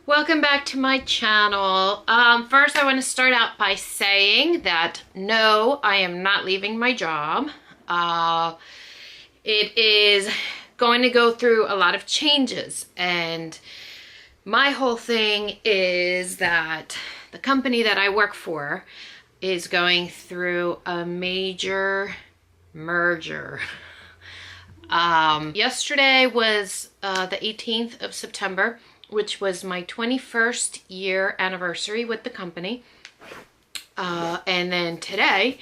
Welcome back to my channel. First, I want to start out by saying that no, I am not leaving my job. It is going to go through a lot of changes, and my whole thing is that the company that I work for is going through a major merger. Yesterday was the 18th of September, which was my 21st year anniversary with the company. And then today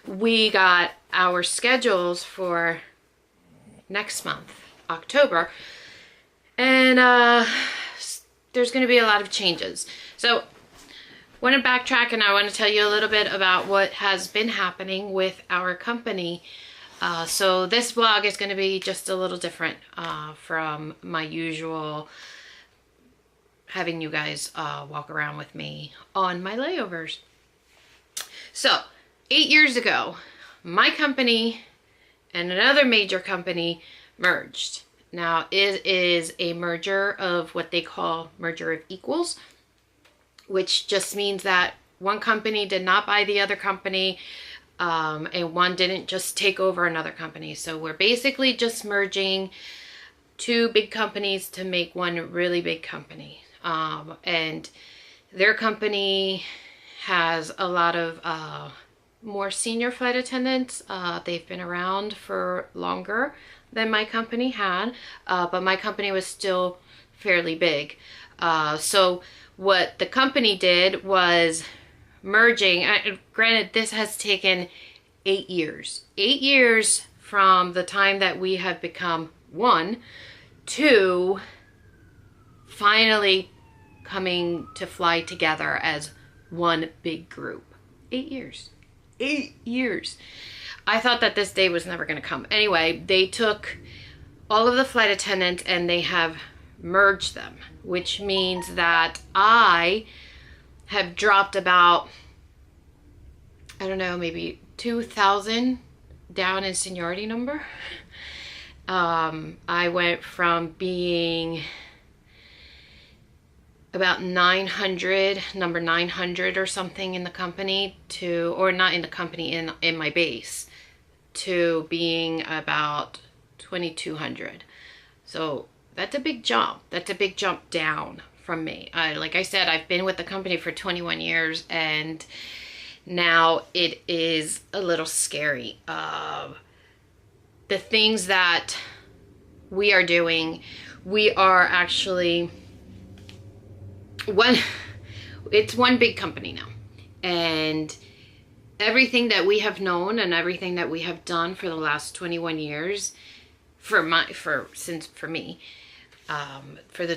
we got our schedules for next month, October. And there's going to be a lot of changes. So I want to backtrack, and I want to tell you a little bit about what has been happening with our company. So this vlog is going to be just a little different from my usual having you guys walk around with me on my layovers. So 8 years ago, my company and another major company merged. Now it is a merger of what they call merger of equals, which just means that one company did not buy the other company, and one didn't just take over another company. So we're basically just merging two big companies to make one really big company. And their company has a lot of more senior flight attendants. They've been around for longer than my company had, but my company was still fairly big. So what the company did was merging. Granted, this has taken 8 years. 8 years from the time that we have become one to finally coming to fly together as one big group. 8 years. 8 years. I thought that this day was never going to come. Anyway, they took all of the flight attendants and they have merged them, which means that I have dropped about, I don't know, maybe 2,000 down in seniority number. I went from being about 900, number 900 or something in the company to, or not in the company, in my base, to being about 2,200. So that's a big jump. That's a big jump down from me. Like I said, I've been with the company for 21 years, and now it is a little scary. The things that we are doing, we are actually it's one big company now, and everything that we have known and everything that we have done for the last 21 years, for the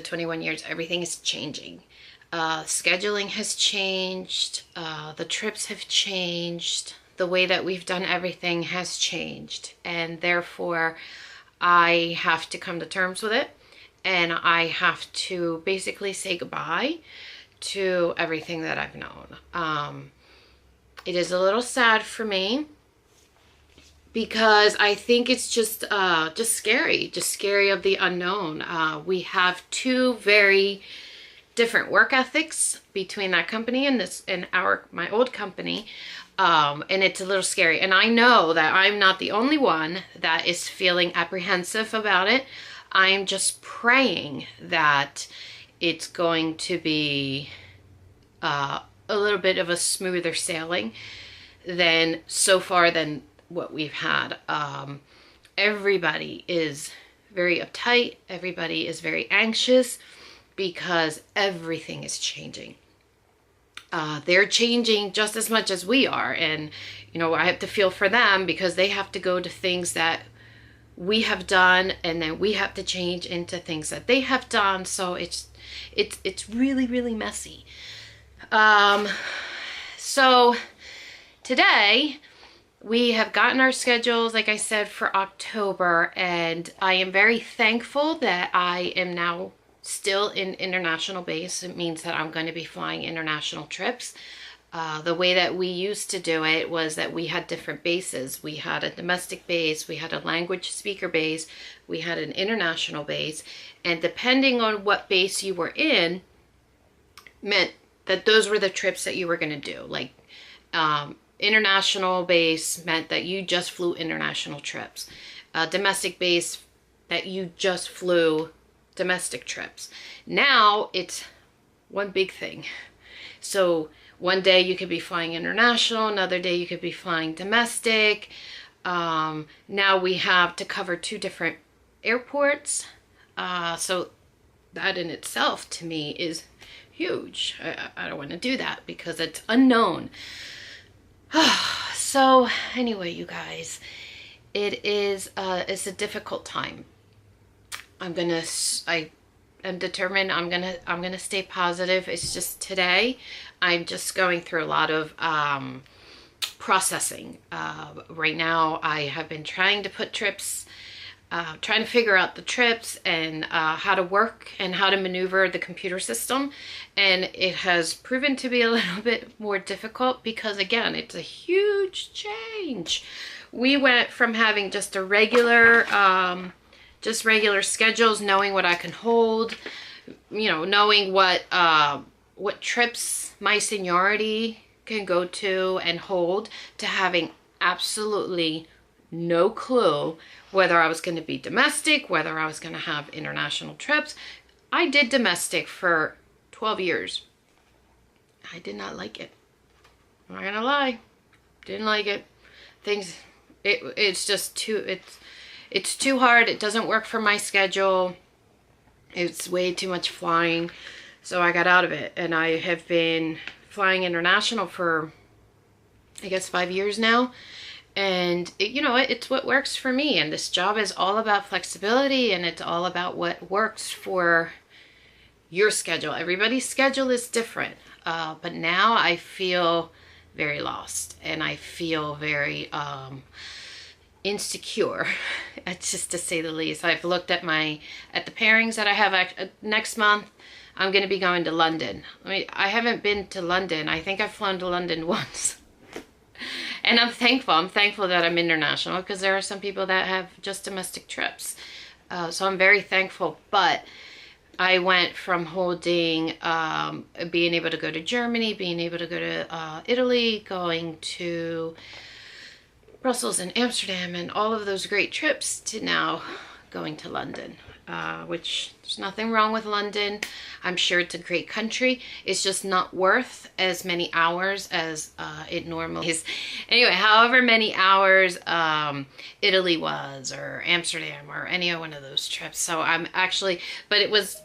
21 years, everything is changing. Scheduling has changed, the trips have changed, the way that we've done everything has changed, and therefore I have to come to terms with it, and I have to basically say goodbye to everything that I've known. It is a little sad for me because I think it's just scary of the unknown. We have two very different work ethics between that company and my old company, and it's a little scary. And I know that I'm not the only one that is feeling apprehensive about it. I'm just praying that it's going to be a little bit of a smoother sailing than what we've had. Everybody is very uptight. Everybody is very anxious because everything is changing. They're changing just as much as we are. And, you know, I have to feel for them because they have to go to things that we have done, and then we have to change into things that they have done. So it's really, really messy. So today we have gotten our schedules, like I said, for October, and I am very thankful that I am now still in international base. It means that I'm going to be flying international trips. The way that we used to do it was that we had different bases. We had a domestic base, we had a language speaker base, we had an international base, and depending on what base you were in, meant that those were the trips that you were going to do. Like international base meant that you just flew international trips. Domestic base, that you just flew domestic trips. Now it's one big thing. So one day you could be flying international, another day you could be flying domestic. Now we have to cover 2 different airports. So that in itself to me is huge. I don't want to do that because it's unknown. So anyway, you guys, it's a difficult time. I am determined I'm gonna stay positive. It's just today I'm just going through a lot of processing. Right now I have been trying to put trips, trying to figure out the trips and how to work and how to maneuver the computer system. And it has proven to be a little bit more difficult because, again, it's a huge change. We went from having just a regular schedules, knowing what I can hold, you know, knowing what trips my seniority can go to and hold, to having absolutely no clue whether I was going to be domestic, whether I was going to have international trips. I did domestic for 12 years. I did not like it. I'm not going to lie. Didn't like it. It's just it's too hard. It doesn't work for my schedule. It's way too much flying. So I got out of it. And I have been flying international for, I guess, 5 years now. And it's what works for me. And this job is all about flexibility, and it's all about what works for your schedule. Everybody's schedule is different. But now I feel very lost, and I feel very insecure. It's just to say the least. I've looked at the pairings that I have next month. I'm going to be going to London. I haven't been to London. I think I've flown to London once. And I'm thankful. I'm thankful that I'm international, because there are some people that have just domestic trips. So I'm very thankful. But I went from holding, being able to go to Germany, being able to go to Italy, going to Brussels and Amsterdam, and all of those great trips, to now going to London. Which there's nothing wrong with London. I'm sure it's a great country. It's just not worth as many hours as it normally is. Anyway, however many hours Italy was, or Amsterdam, or any one of those trips. So I'm actually, but it was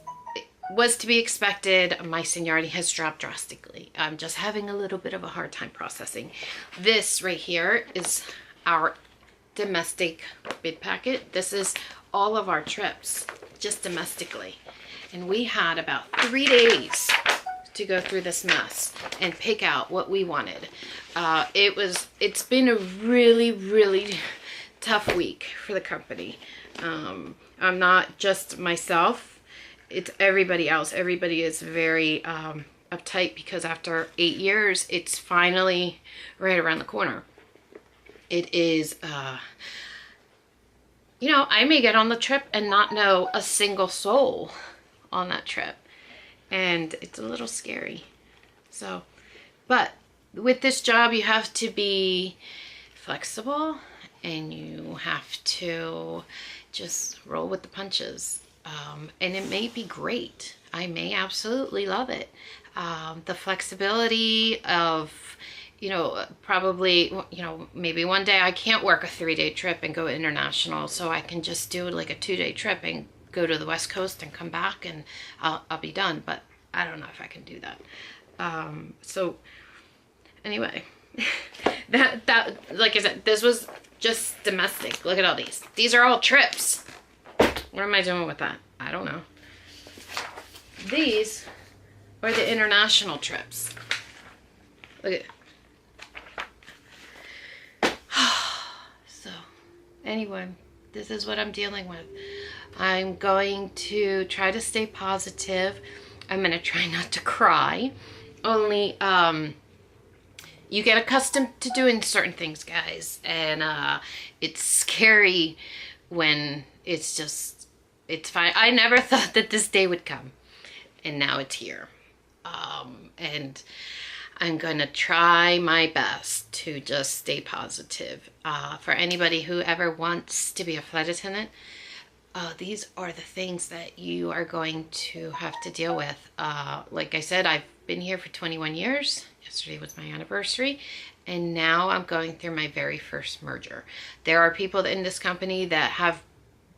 to be expected. My seniority has dropped drastically. I'm just having a little bit of a hard time processing. This right here is our domestic bid packet. This is all of our trips, just domestically. And we had about 3 days to go through this mess and pick out what we wanted. It's been a really, really tough week for the company. I'm not just myself, it's everybody else. Everybody is very uptight, because after 8 years, it's finally right around the corner. It is, I may get on the trip and not know a single soul on that trip. And it's a little scary. So, but with this job, you have to be flexible, and you have to just roll with the punches. And it may be great. I may absolutely love it. The flexibility of, probably, maybe one day I can't work a 3-day trip and go international, so I can just do like a 2-day trip and go to the West Coast and come back, and I'll be done. But I don't know if I can do that. So anyway, that like I said, this was just domestic. Look at all these. These are all trips. What am I doing with that? I don't know. These are the international trips. Look at. So anyway, this is what I'm dealing with. I'm going to try to stay positive. I'm going to try not to cry. Only you get accustomed to doing certain things, guys, and it's scary when it's fine. I never thought that this day would come, and now it's here. And I'm going to try my best to just stay positive. For anybody who ever wants to be a flight attendant, these are the things that you are going to have to deal with. Like I said, I've been here for 21 years. Yesterday was my anniversary. And now I'm going through my very first merger. There are people in this company that have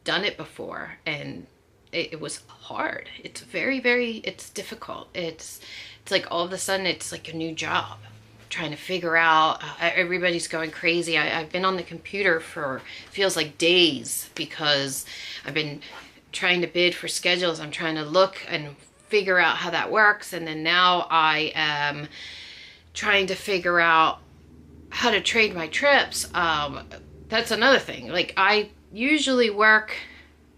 done it before, and it was hard. It's it's difficult. It's like all of a sudden it's like a new job. Trying to figure out, everybody's going crazy. I've been on the computer for, feels like days, because I've been trying to bid for schedules. I'm trying to look and figure out how that works. And then now I am trying to figure out how to trade my trips. That's another thing. Like, I usually work,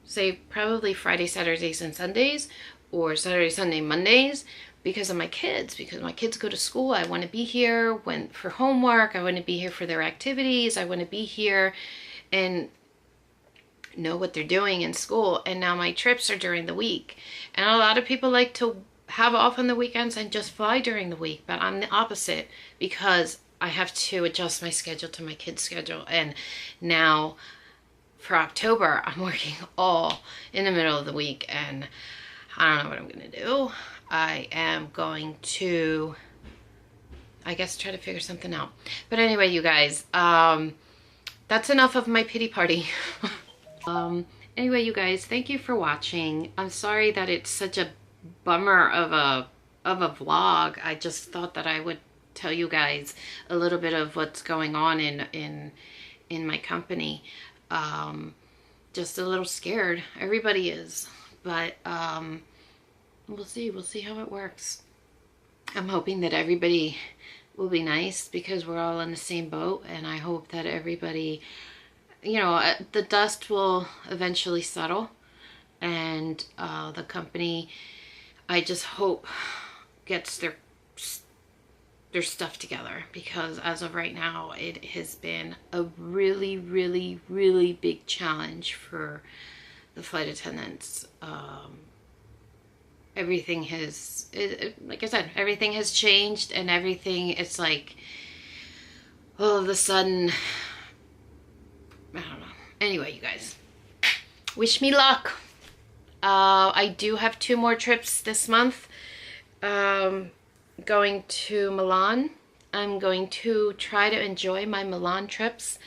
say, probably Friday, Saturdays, and Sundays, or Saturday, Sunday, Mondays, because of my kids. Because my kids go to school, I want to be here for homework. I want to be here for their activities. I want to be here and know what they're doing in school. And now my trips are during the week. And a lot of people like to have off on the weekends and just fly during the week. But I'm the opposite, because I have to adjust my schedule to my kids' schedule. And now for October, I'm working all in the middle of the week, and I don't know what I'm going to do. I am going to, I guess, try to figure something out. But anyway, you guys, that's enough of my pity party. Anyway, you guys, thank you for watching. I'm sorry that it's such a bummer of a vlog. I just thought that I would tell you guys a little bit of what's going on in my company. Just a little scared. Everybody is, but we'll see how it works. I'm hoping that everybody will be nice, because we're all in the same boat, and I hope that everybody, you know, the dust will eventually settle, and the company, I just hope, gets their stuff together, because as of right now, it has been a really big challenge for the flight attendants. Everything has, like I said, everything has changed, and everything, it's like all of a sudden, I don't know. Anyway, you guys, wish me luck. I do have 2 more trips this month. Going to Milan. I'm going to try to enjoy my Milan trips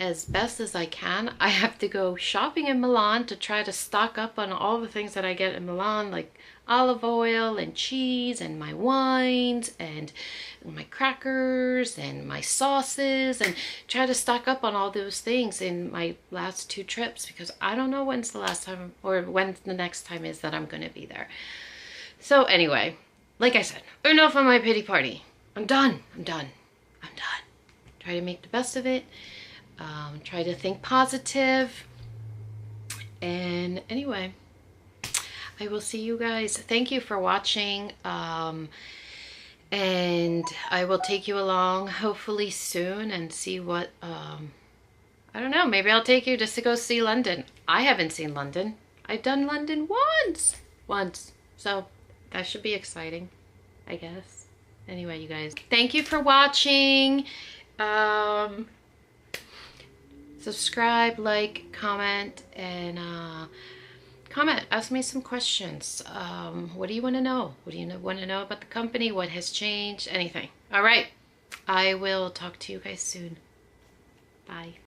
as best as I can. I have to go shopping in Milan to try to stock up on all the things that I get in Milan, like olive oil and cheese and my wines and my crackers and my sauces, and try to stock up on all those things in my last 2 trips, because I don't know when's the last time or when the next time is that I'm going to be there. So anyway, like I said, enough of my pity party. I'm done. Try to make the best of it. Try to think positive. And anyway, I will see you guys. Thank you for watching. And I will take you along hopefully soon and see what, I don't know, maybe I'll take you just to go see London. I haven't seen London. I've done London once. So that should be exciting, I guess. Anyway, you guys, thank you for watching. Subscribe, like, comment, and comment. Ask me some questions. What do you want to know? What do you want to know about the company? What has changed? Anything. All right. I will talk to you guys soon. Bye.